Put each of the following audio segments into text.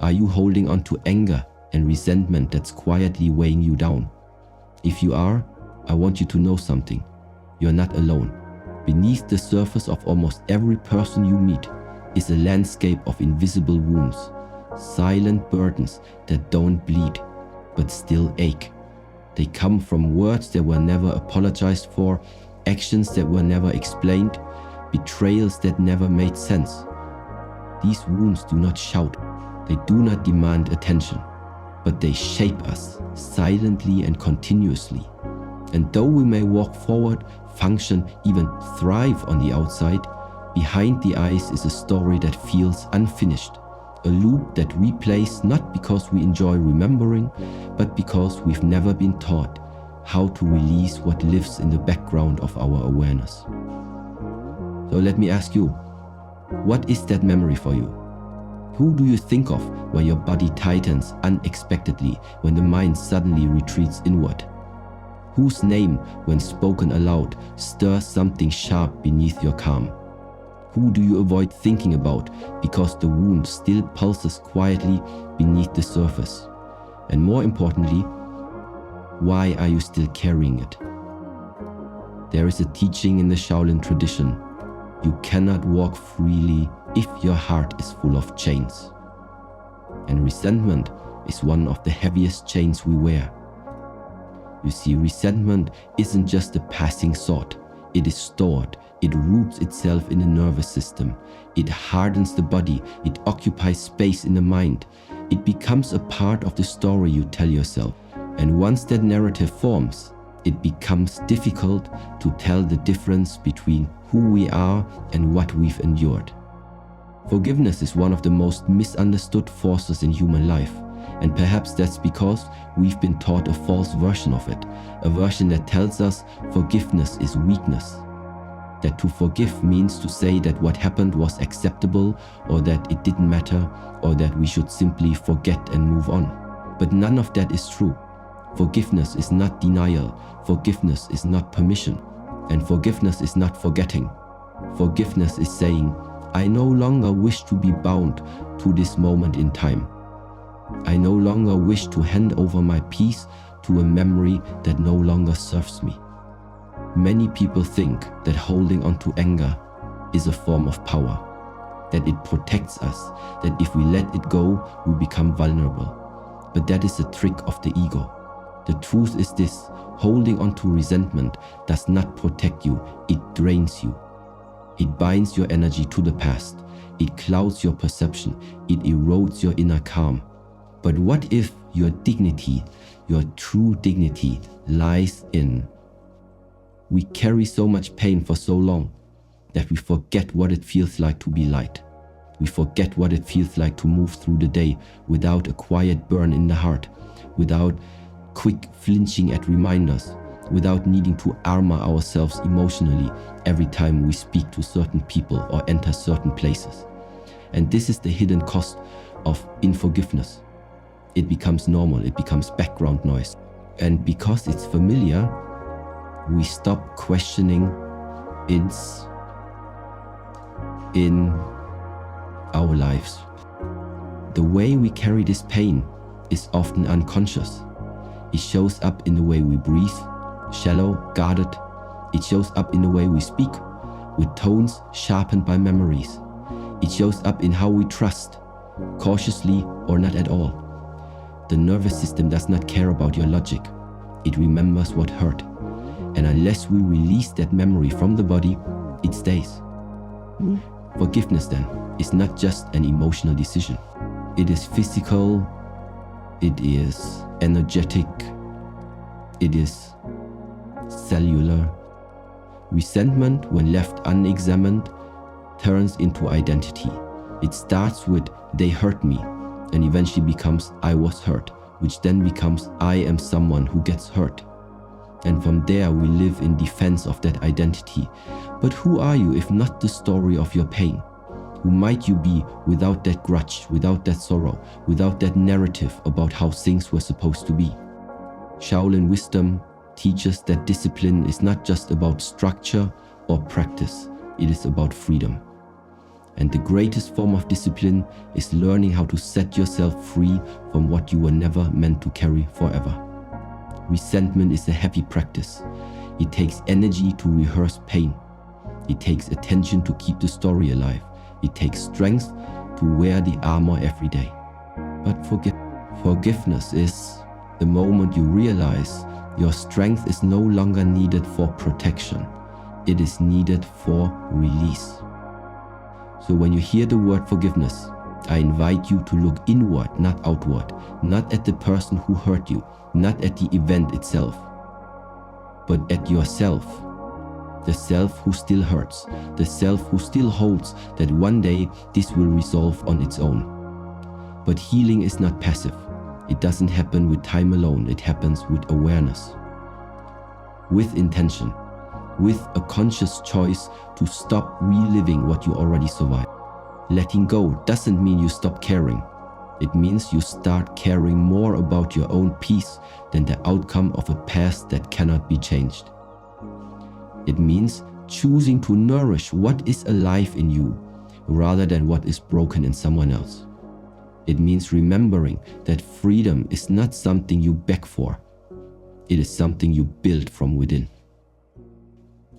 Are you holding on to anger and resentment that's quietly weighing you down? If you are, I want you to know something. You're not alone. Beneath the surface of almost every person you meet is a landscape of invisible wounds, silent burdens that don't bleed, but still ache. They come from words that were never apologized for, actions that were never explained, betrayals that never made sense. These wounds do not shout, they do not demand attention, but they shape us silently and continuously. And though we may walk forward, function, even thrive on the outside, behind the eyes is a story that feels unfinished, a loop that replays not because we enjoy remembering, but because we've never been taught how to release what lives in the background of our awareness. So let me ask you, what is that memory for you? Who do you think of when your body tightens unexpectedly, when the mind suddenly retreats inward? Whose name, when spoken aloud, stirs something sharp beneath your calm? Who do you avoid thinking about because the wound still pulses quietly beneath the surface? And more importantly, why are you still carrying it? There is a teaching in the Shaolin tradition. You cannot walk freely if your heart is full of chains. And resentment is one of the heaviest chains we wear. You see, resentment isn't just a passing thought. It is stored. It roots itself in the nervous system. It hardens the body. It occupies space in the mind. It becomes a part of the story you tell yourself. And once that narrative forms, it becomes difficult to tell the difference between who we are and what we've endured. Forgiveness is one of the most misunderstood forces in human life. And perhaps that's because we've been taught a false version of it, a version that tells us forgiveness is weakness. That to forgive means to say that what happened was acceptable, or that it didn't matter, or that we should simply forget and move on. But none of that is true. Forgiveness is not denial. Forgiveness is not permission. And forgiveness is not forgetting. Forgiveness is saying, I no longer wish to be bound to this moment in time. I no longer wish to hand over my peace to a memory that no longer serves me. Many people think that holding on to anger is a form of power, that it protects us, that if we let it go, we become vulnerable. But that is a trick of the ego. The truth is this: holding on to resentment does not protect you, it drains you. It binds your energy to the past, it clouds your perception, it erodes your inner calm. But what if your dignity, your true dignity, lies in? We carry so much pain for so long that we forget what it feels like to be light. We forget what it feels like to move through the day without a quiet burn in the heart, without quick flinching at reminders, without needing to armor ourselves emotionally every time we speak to certain people or enter certain places. And this is the hidden cost of unforgiveness. It becomes normal, it becomes background noise. And because it's familiar, we stop questioning its in our lives. The way we carry this pain is often unconscious. It shows up in the way we breathe, shallow, guarded. It shows up in the way we speak, with tones sharpened by memories. It shows up in how we trust, cautiously or not at all. The nervous system does not care about your logic. It remembers what hurt. And unless we release that memory from the body, it stays. Forgiveness then is not just an emotional decision. It is physical, it is energetic, it is cellular. Resentment, when left unexamined, turns into identity. It starts with "they hurt me" and eventually becomes "I was hurt," which then becomes "I am someone who gets hurt." And from there we live in defense of that identity. But who are you if not the story of your pain? Who might you be without that grudge, without that sorrow, without that narrative about how things were supposed to be? Shaolin wisdom teaches that discipline is not just about structure or practice, it is about freedom. And the greatest form of discipline is learning how to set yourself free from what you were never meant to carry forever. Resentment is a heavy practice. It takes energy to rehearse pain. It takes attention to keep the story alive. It takes strength to wear the armor every day. But forgiveness is the moment you realize your strength is no longer needed for protection. It is needed for release. So when you hear the word forgiveness, I invite you to look inward, not outward, not at the person who hurt you, not at the event itself, but at yourself, the self who still hurts, the self who still holds that one day this will resolve on its own. But healing is not passive. It doesn't happen with time alone. It happens with awareness, with intention, with a conscious choice to stop reliving what you already survived. Letting go doesn't mean you stop caring. It means you start caring more about your own peace than the outcome of a past that cannot be changed. It means choosing to nourish what is alive in you rather than what is broken in someone else. It means remembering that freedom is not something you beg for. It is something you build from within.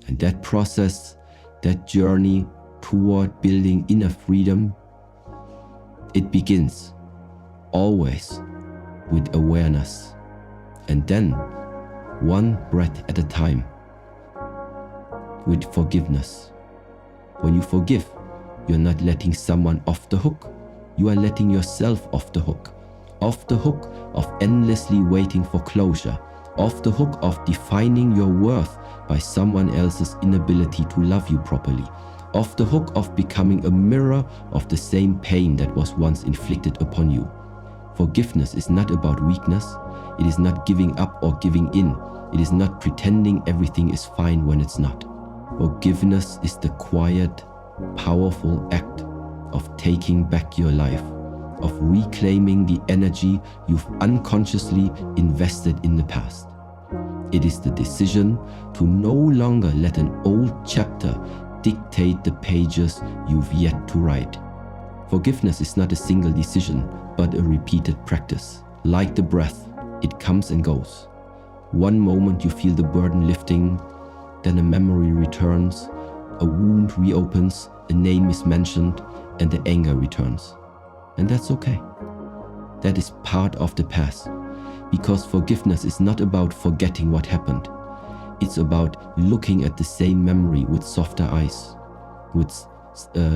And that process, that journey toward building inner freedom, it begins always with awareness, and then one breath at a time, with forgiveness. When you forgive, you're not letting someone off the hook. You are letting yourself off the hook of endlessly waiting for closure, off the hook of defining your worth by someone else's inability to love you properly, off the hook of becoming a mirror of the same pain that was once inflicted upon you. Forgiveness is not about weakness. It is not giving up or giving in. It is not pretending everything is fine when it's not. Forgiveness is the quiet, powerful act of taking back your life, of reclaiming the energy you've unconsciously invested in the past. It is the decision to no longer let an old chapter dictate the pages you've yet to write. Forgiveness is not a single decision, but a repeated practice. Like the breath, it comes and goes. One moment you feel the burden lifting, then a memory returns, a wound reopens, a name is mentioned, and the anger returns. And that's okay. That is part of the past. Because forgiveness is not about forgetting what happened. It's about looking at the same memory with softer eyes, with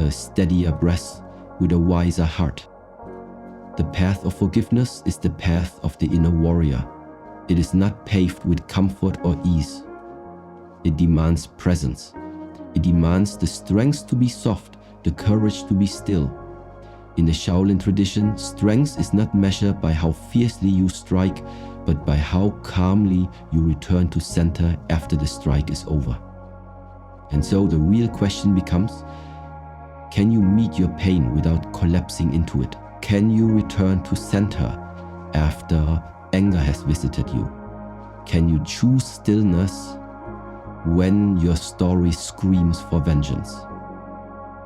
steadier breath, with a wiser heart. The path of forgiveness is the path of the inner warrior. It is not paved with comfort or ease. It demands presence. It demands the strength to be soft, the courage to be still. In the Shaolin tradition, strength is not measured by how fiercely you strike, but by how calmly you return to center after the strike is over. And so the real question becomes, can you meet your pain without collapsing into it? Can you return to center after anger has visited you? Can you choose stillness when your story screams for vengeance?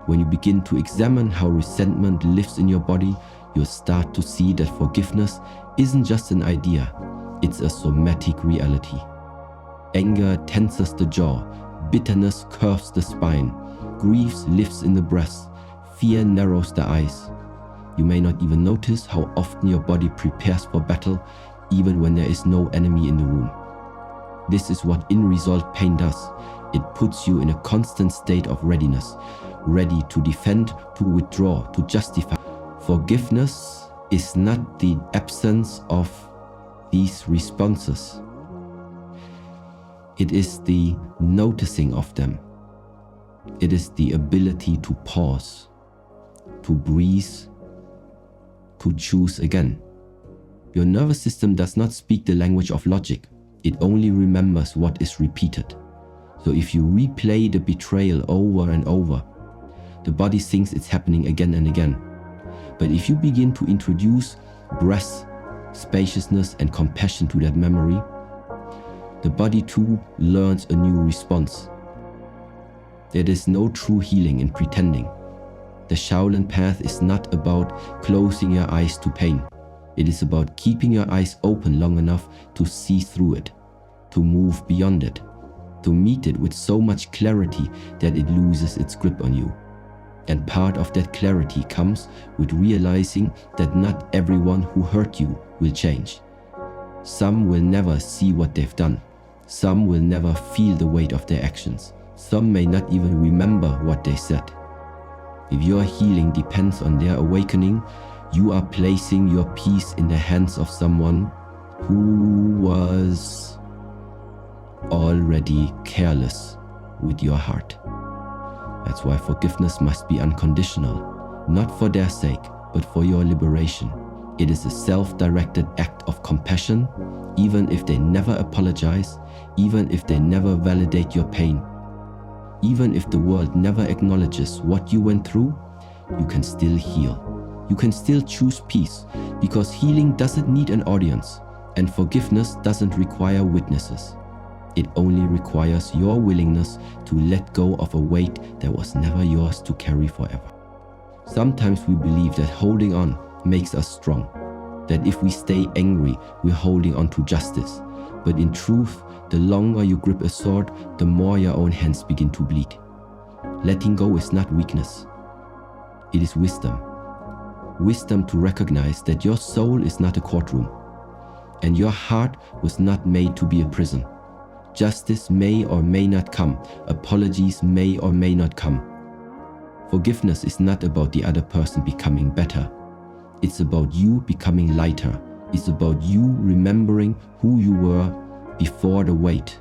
When you begin to examine how resentment lives in your body, you'll start to see that forgiveness isn't just an idea, it's a somatic reality. Anger tenses the jaw, bitterness curves the spine, grief lives in the breast, fear narrows the eyes. You may not even notice how often your body prepares for battle, even when there is no enemy in the room. This is what unresolved pain does. It puts you in a constant state of readiness, ready to defend, to withdraw, to justify. Forgiveness is not the absence of these responses. It is the noticing of them. It is the ability to pause, to breathe, to choose again. Your nervous system does not speak the language of logic. It only remembers what is repeated. So if you replay the betrayal over and over, the body thinks it's happening again and again. But if you begin to introduce breath, spaciousness, and compassion to that memory, the body too learns a new response. There is no true healing in pretending. The Shaolin path is not about closing your eyes to pain. It is about keeping your eyes open long enough to see through it, to move beyond it, to meet it with so much clarity that it loses its grip on you. And part of that clarity comes with realizing that not everyone who hurt you will change. Some will never see what they've done. Some will never feel the weight of their actions. Some may not even remember what they said. If your healing depends on their awakening, you are placing your peace in the hands of someone who was already careless with your heart. That's why forgiveness must be unconditional, not for their sake, but for your liberation. It is a self-directed act of compassion, even if they never apologize, even if they never validate your pain. Even if the world never acknowledges what you went through, you can still heal. You can still choose peace, because healing doesn't need an audience, and forgiveness doesn't require witnesses. It only requires your willingness to let go of a weight that was never yours to carry forever. Sometimes we believe that holding on makes us strong, that if we stay angry, we're holding on to justice. But in truth, the longer you grip a sword, the more your own hands begin to bleed. Letting go is not weakness. It is wisdom. Wisdom to recognize that your soul is not a courtroom, and your heart was not made to be a prison. Justice may or may not come. Apologies may or may not come. Forgiveness is not about the other person becoming better. It's about you becoming lighter. It's about you remembering who you were before the weight,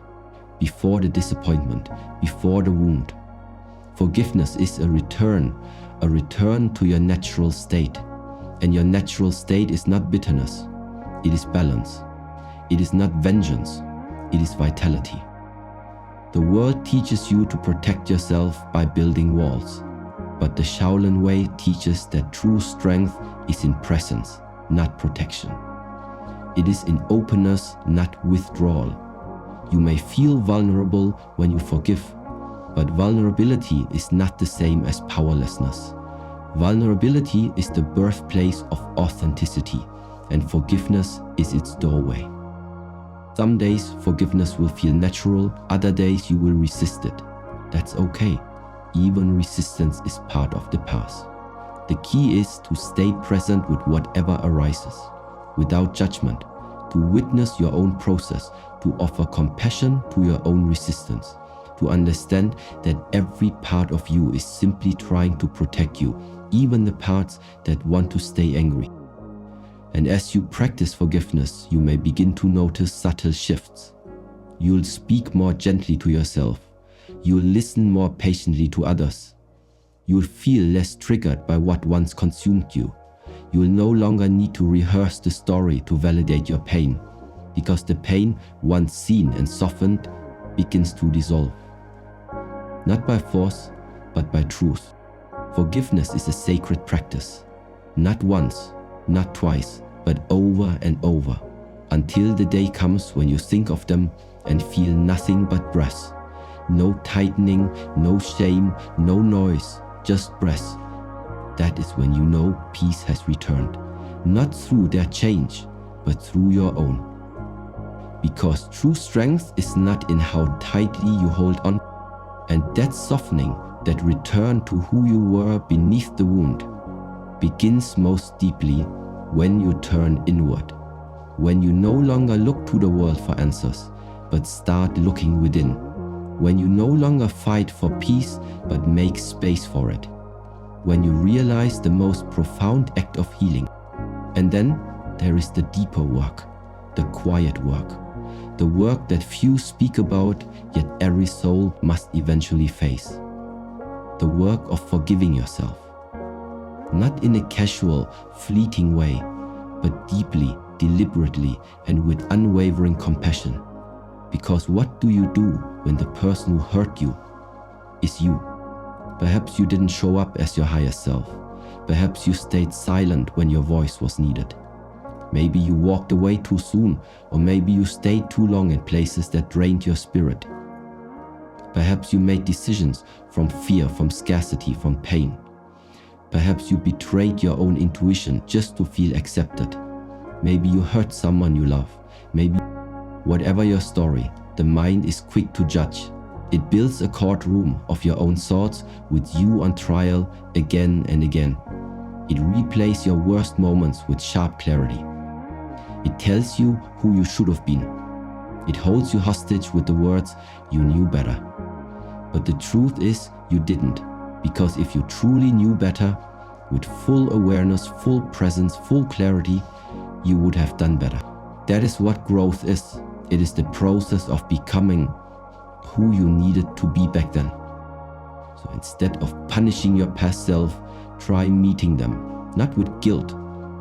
before the disappointment, before the wound. Forgiveness is a return to your natural state. And your natural state is not bitterness. It is balance. It is not vengeance. It is vitality. The world teaches you to protect yourself by building walls, but the Shaolin way teaches that true strength is in presence, not protection. It is in openness, not withdrawal. You may feel vulnerable when you forgive, but vulnerability is not the same as powerlessness. Vulnerability is the birthplace of authenticity, and forgiveness is its doorway. Some days forgiveness will feel natural, other days you will resist it. That's okay. Even resistance is part of the path. The key is to stay present with whatever arises, without judgment, to witness your own process, to offer compassion to your own resistance, to understand that every part of you is simply trying to protect you, even the parts that want to stay angry. And as you practice forgiveness, you may begin to notice subtle shifts. You'll speak more gently to yourself. You'll listen more patiently to others. You'll feel less triggered by what once consumed you. You'll no longer need to rehearse the story to validate your pain, because the pain, once seen and softened, begins to dissolve. Not by force, but by truth. Forgiveness is a sacred practice. Not once, not twice, but over and over, until the day comes when you think of them and feel nothing but breath. No tightening, no shame, no noise, just breath. That is when you know peace has returned, not through their change, but through your own. Because true strength is not in how tightly you hold on, and that softening, that return to who you were beneath the wound, begins most deeply when you turn inward, when you no longer look to the world for answers, but start looking within, when you no longer fight for peace, but make space for it, when you realize the most profound act of healing. And then there is the deeper work, the quiet work, the work that few speak about, yet every soul must eventually face. The work of forgiving yourself. Not in a casual, fleeting way, but deeply, deliberately, and with unwavering compassion. Because what do you do when the person who hurt you is you? Perhaps you didn't show up as your highest self. Perhaps you stayed silent when your voice was needed. Maybe you walked away too soon, or maybe you stayed too long in places that drained your spirit. Perhaps you made decisions from fear, from scarcity, from pain. Perhaps you betrayed your own intuition just to feel accepted. Maybe you hurt someone you love. Maybe, whatever your story, the mind is quick to judge. It builds a courtroom of your own thoughts with you on trial again and again. It replays your worst moments with sharp clarity. It tells you who you should have been. It holds you hostage with the words, "You knew better." But the truth is, you didn't. Because if you truly knew better, with full awareness, full presence, full clarity, you would have done better. That is what growth is. It is the process of becoming who you needed to be back then. So instead of punishing your past self, try meeting them, not with guilt,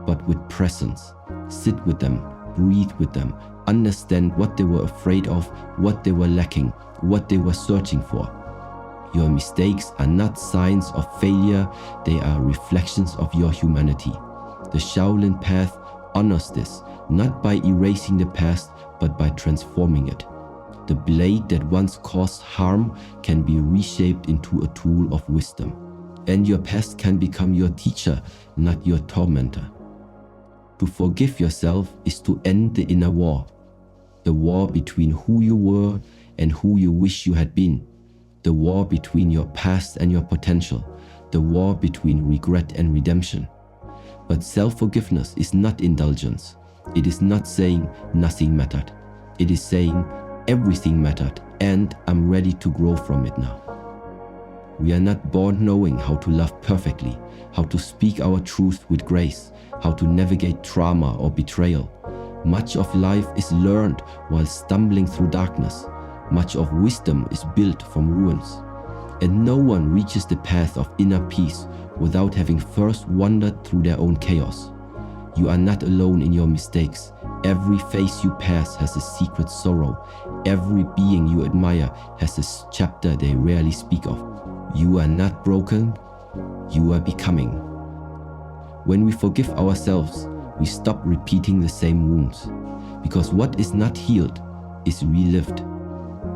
but with presence. Sit with them, breathe with them, understand what they were afraid of, what they were lacking, what they were searching for. Your mistakes are not signs of failure, they are reflections of your humanity. The Shaolin path honors this, not by erasing the past, but by transforming it. The blade that once caused harm can be reshaped into a tool of wisdom. And your past can become your teacher, not your tormentor. To forgive yourself is to end the inner war. The war between who you were and who you wish you had been. The war between your past and your potential. The war between regret and redemption. But self-forgiveness is not indulgence. It is not saying nothing mattered. It is saying everything mattered and I'm ready to grow from it now. We are not born knowing how to love perfectly, how to speak our truth with grace, how to navigate trauma or betrayal. Much of life is learned while stumbling through darkness. Much of wisdom is built from ruins. And no one reaches the path of inner peace without having first wandered through their own chaos. You are not alone in your mistakes. Every face you pass has a secret sorrow. Every being you admire has a chapter they rarely speak of. You are not broken, you are becoming. When we forgive ourselves, we stop repeating the same wounds. Because what is not healed is relived.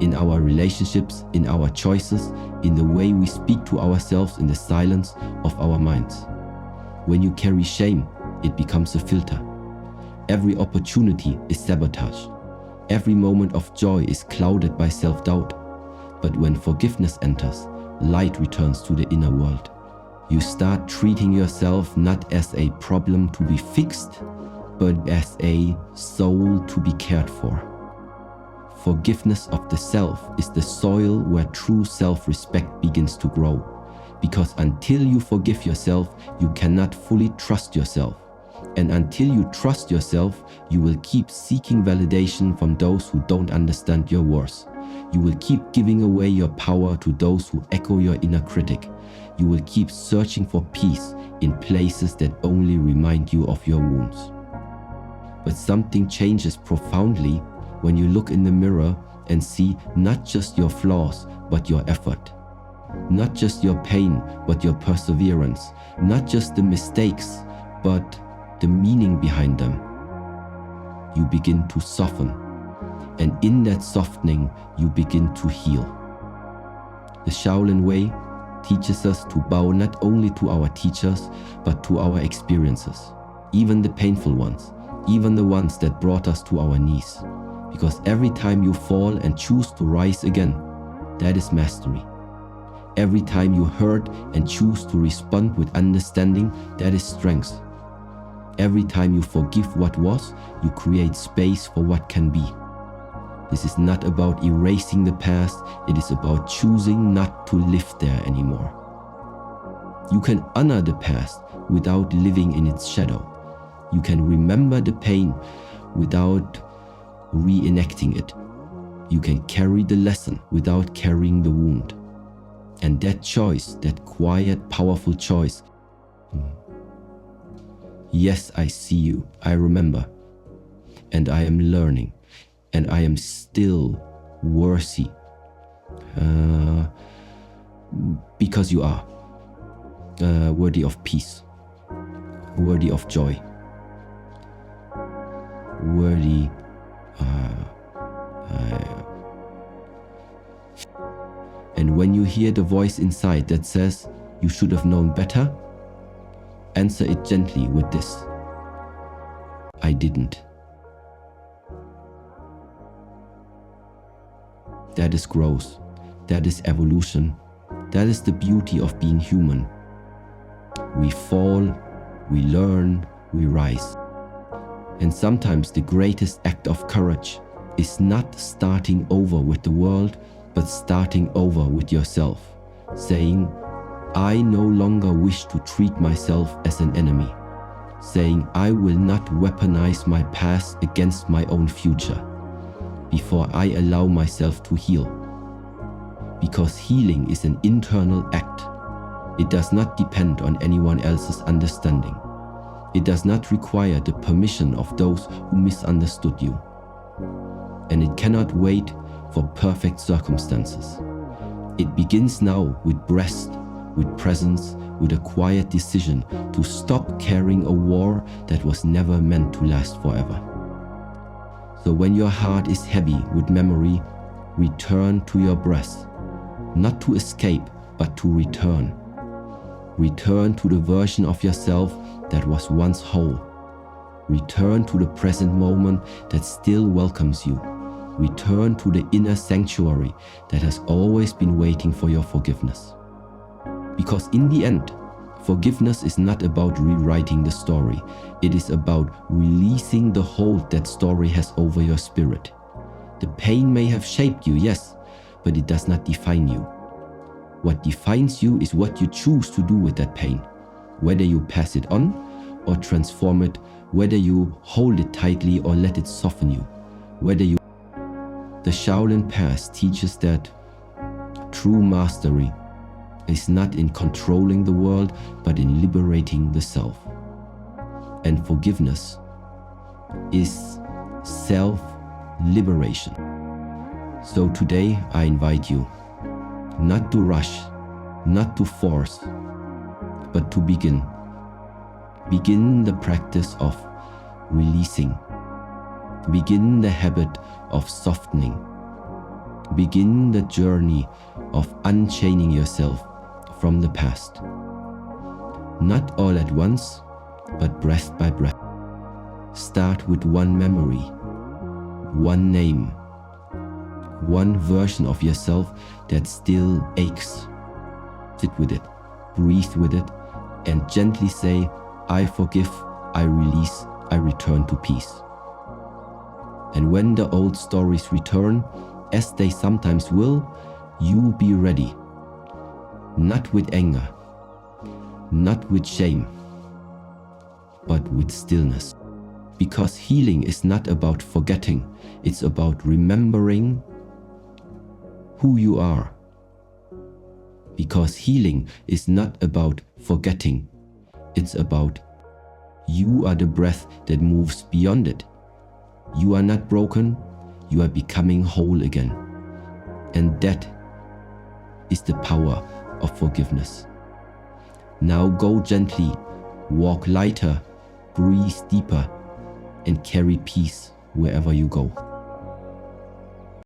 In our relationships, in our choices, in the way we speak to ourselves in the silence of our minds. When you carry shame, it becomes a filter. Every opportunity is sabotage. Every moment of joy is clouded by self-doubt. But when forgiveness enters, light returns to the inner world. You start treating yourself not as a problem to be fixed, but as a soul to be cared for. Forgiveness of the self is the soil where true self-respect begins to grow. Because until you forgive yourself, you cannot fully trust yourself. And until you trust yourself, you will keep seeking validation from those who don't understand your worth. You will keep giving away your power to those who echo your inner critic. You will keep searching for peace in places that only remind you of your wounds. But something changes profoundly when you look in the mirror and see not just your flaws, but your effort. Not just your pain, but your perseverance. Not just the mistakes, but the meaning behind them. You begin to soften. And in that softening, you begin to heal. The Shaolin Way teaches us to bow not only to our teachers, but to our experiences. Even the painful ones. Even the ones that brought us to our knees. Because every time you fall and choose to rise again, that is mastery. Every time you hurt and choose to respond with understanding, that is strength. Every time you forgive what was, you create space for what can be. This is not about erasing the past, it is about choosing not to live there anymore. You can honor the past without living in its shadow. You can remember the pain without reenacting it. You can carry the lesson without carrying the wound. And that choice, that quiet, powerful choice, yes, I see you, I remember, and I am learning, and I am still worthy, because you are worthy of peace, worthy of joy, worthy and when you hear the voice inside that says you should have known better, Answer it gently with this: I didn't. That is growth. That is evolution. That is the beauty of being human. We fall, we learn, we rise. And sometimes the greatest act of courage is not starting over with the world, but starting over with yourself, saying, I no longer wish to treat myself as an enemy, saying, I will not weaponize my past against my own future before I allow myself to heal. Because healing is an internal act. It does not depend on anyone else's understanding. It does not require the permission of those who misunderstood you. And it cannot wait for perfect circumstances. It begins now with rest, with presence, with a quiet decision to stop carrying a war that was never meant to last forever. So when your heart is heavy with memory, return to your breath, not to escape, but to return. Return to the version of yourself that was once whole. Return to the present moment that still welcomes you. Return to the inner sanctuary that has always been waiting for your forgiveness. Because in the end, forgiveness is not about rewriting the story. It is about releasing the hold that story has over your spirit. The pain may have shaped you, yes, but it does not define you. What defines you is what you choose to do with that pain, whether you pass it on or transform it, whether you hold it tightly or let it soften you, whether you... The Shaolin path teaches that true mastery is not in controlling the world, but in liberating the self. And forgiveness is self-liberation. So today I invite you not to rush, not to force, but to begin. Begin the practice of releasing. Begin the habit of softening. Begin the journey of unchaining yourself from the past. Not all at once, but breath by breath. Start with one memory, one name, one version of yourself that still aches. Sit with it, breathe with it, and gently say, I forgive, I release, I return to peace. And when the old stories return, as they sometimes will, you be ready. Not with anger, not with shame, but with stillness. Because healing is not about forgetting, it's about remembering who you are. Because healing is not about forgetting, it's about you are the breath that moves beyond it. You are not broken, you are becoming whole again. And that is the power of forgiveness. Now go gently, walk lighter, breathe deeper, and carry peace wherever you go.